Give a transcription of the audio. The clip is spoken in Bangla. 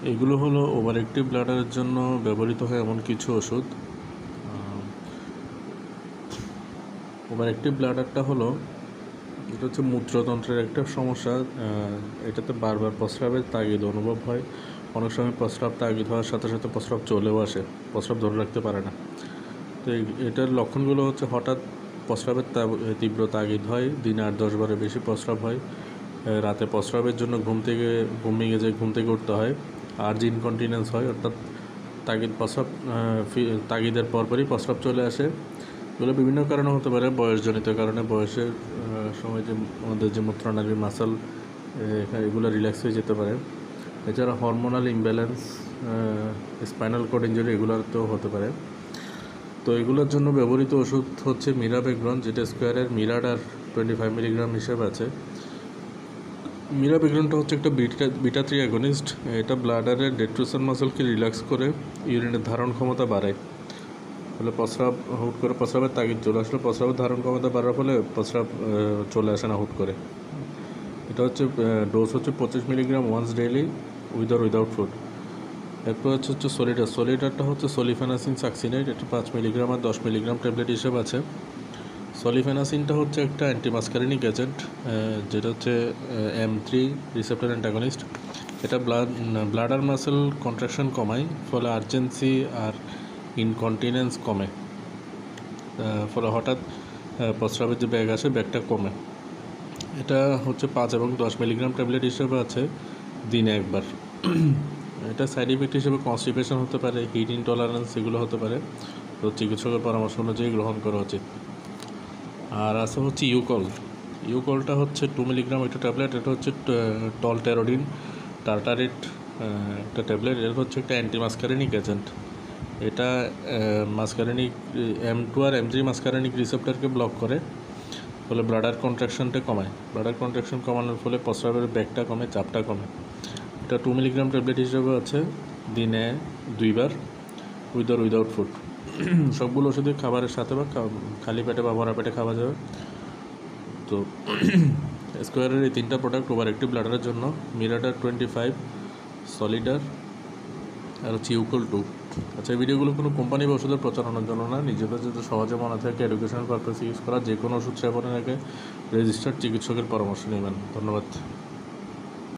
এগুলো হলো ওভার অ্যাক্টিভ ব্লাডারের জন্য ব্যবহৃত হয় এমন কিছু ওষুধ। ওভার অ্যাক্টিভ ব্লাডারটা হলো, এটা হচ্ছে মূত্রতন্ত্রের একটা সমস্যা। এটাতে বারবার প্রস্রাবের তাগিদ অনুভব হয়। অনেক সময় প্রস্রাব তাগিদ হওয়ার সাথে সাথে প্রস্রাব চলেও আসে, প্রস্রাব ধরে রাখতে পারে না। তো এটার লক্ষণগুলো হচ্ছে হঠাৎ প্রস্রাবের তীব্র তাগিদ হয়, দিনে 8-10 বারের বেশি প্রস্রাব হয়, রাতে প্রস্রাবের জন্য ঘুমিয়ে যায়, ঘুম থেকে উঠতে হয়, আর্জ ইনকন্টিনেন্স হয়, অর্থাৎ তাগিদের পরপরই প্রস্রাব চলে আসে। এগুলো বিভিন্ন কারণে হতে পারে, বয়সজনিত কারণে, বয়সের সময় যে আমাদের যে মূত্রনালীর মাসল এগুলো রিল্যাক্স হয়ে যেতে পারে। এছাড়া hormonal imbalance, spinal cord injury এগুলোতেও হতে পারে। তো এগুলোর জন্য ব্যবহৃত ওষুধ হচ্ছে মিরাবেগ্রন, যেটা স্কোয়ারের মিরাডার 25 মিলিগ্রাম হিসেবে আছে। মিরাবেগ্রনটা হচ্ছে একটা বিটা 3 অ্যাগনিস্ট। এটা ব্লাডারের ডেট্রোসান মাসলকে রিল্যাক্স করে ইউরিনের ধারণ ক্ষমতা বাড়ায়। ফলে হুট করে প্রস্রাবের তাগিদ চলে আসলে প্রস্রাবের ধারণ ক্ষমতা বাড়ার ফলে প্রস্রাব চলে আসে না হুট করে। এটা হচ্ছে ডোজ হচ্ছে 25 milligram once daily with or without food. এরপর হচ্ছে সলিডারটা হচ্ছে সলিফেনাসিন সাকসিনেট। এটা 5 মিলিগ্রাম আর 10 মিলিগ্রাম ট্যাবলেট হিসেবে আছে। সলিফেনাসিনটা হচ্ছে একটা অ্যান্টিমাস্কারিনিক এজেন্ট, যেটা হচ্ছে M3 রিসেপ্টর অ্যান্টাগনিস্ট। এটা ব্লাডার মাসেল কন্ট্রাকশন কমায়, ফলে আর্জেন্সি আর ইনকন্টিনেন্স কমে। ফলে হঠাৎ প্রস্রাবের যে ব্যাগ আসে, ব্যাগটা কমে। এটা হচ্ছে 5 এবং 10 মিলিগ্রাম ট্যাবলেট হিসেবে আছে, দিনে একবার। এটা সাইড ইফেক্ট হিসেবে কনস্টিপেশন হতে পারে, হিট ইনটলারেন্স এগুলো হতে পারে। তো চিকিৎসকের পরামর্শ অনুযায়ী গ্রহণ করা উচিত। আর আছে হচ্ছে ইউকলটা হচ্ছে 2 মিলিগ্রাম একটা ট্যাবলেট। এটা হচ্ছে টলটেরোডিন টার্টারেট একটা ট্যাবলেট। এটা হচ্ছে একটা অ্যান্টিমাস্কারিনিক এজেন্ট। এটা মাস্কারিনিক M2 আর M3 মাস্কারিনিক রিসেপ্টরকে ব্লক করে, ফলে ব্লাডার কন্ট্রাকশনটা কমায়। ব্লাডার কন্ট্রাকশন কমানোর ফলে প্রস্রাবের ব্যাগটা কমে, চাপটা কমে। এটা 2 মিলিগ্রাম ট্যাবলেট হিসেবে আছে, দিনে 2 বার উইথ আর উইদাউট ফুড। সবগুলো ওষুধই খাবারের সাথে বা খালি পেটে বা ভরা পেটে খাওয়া যাবে। তো স্কোয়ারের এই 3টা প্রোডাক্ট ওভার অ্যাক্টিভ ব্লাডারের জন্য, মিরাডার 25, সলিডার আর হচ্ছে ইউকল 2। আচ্ছা, এই ভিডিওগুলো কোনো কোম্পানি বা ওষুধের প্রচারণার জন্য না, নিজেদের যাতে সহজে মনে থাকে এডুকেশনাল পারপাসে ইউজ করা। যে কোনো ওষুধ সেবনের আগে রেজিস্টার্ড চিকিৎসকের পরামর্শ নেবেন। ধন্যবাদ।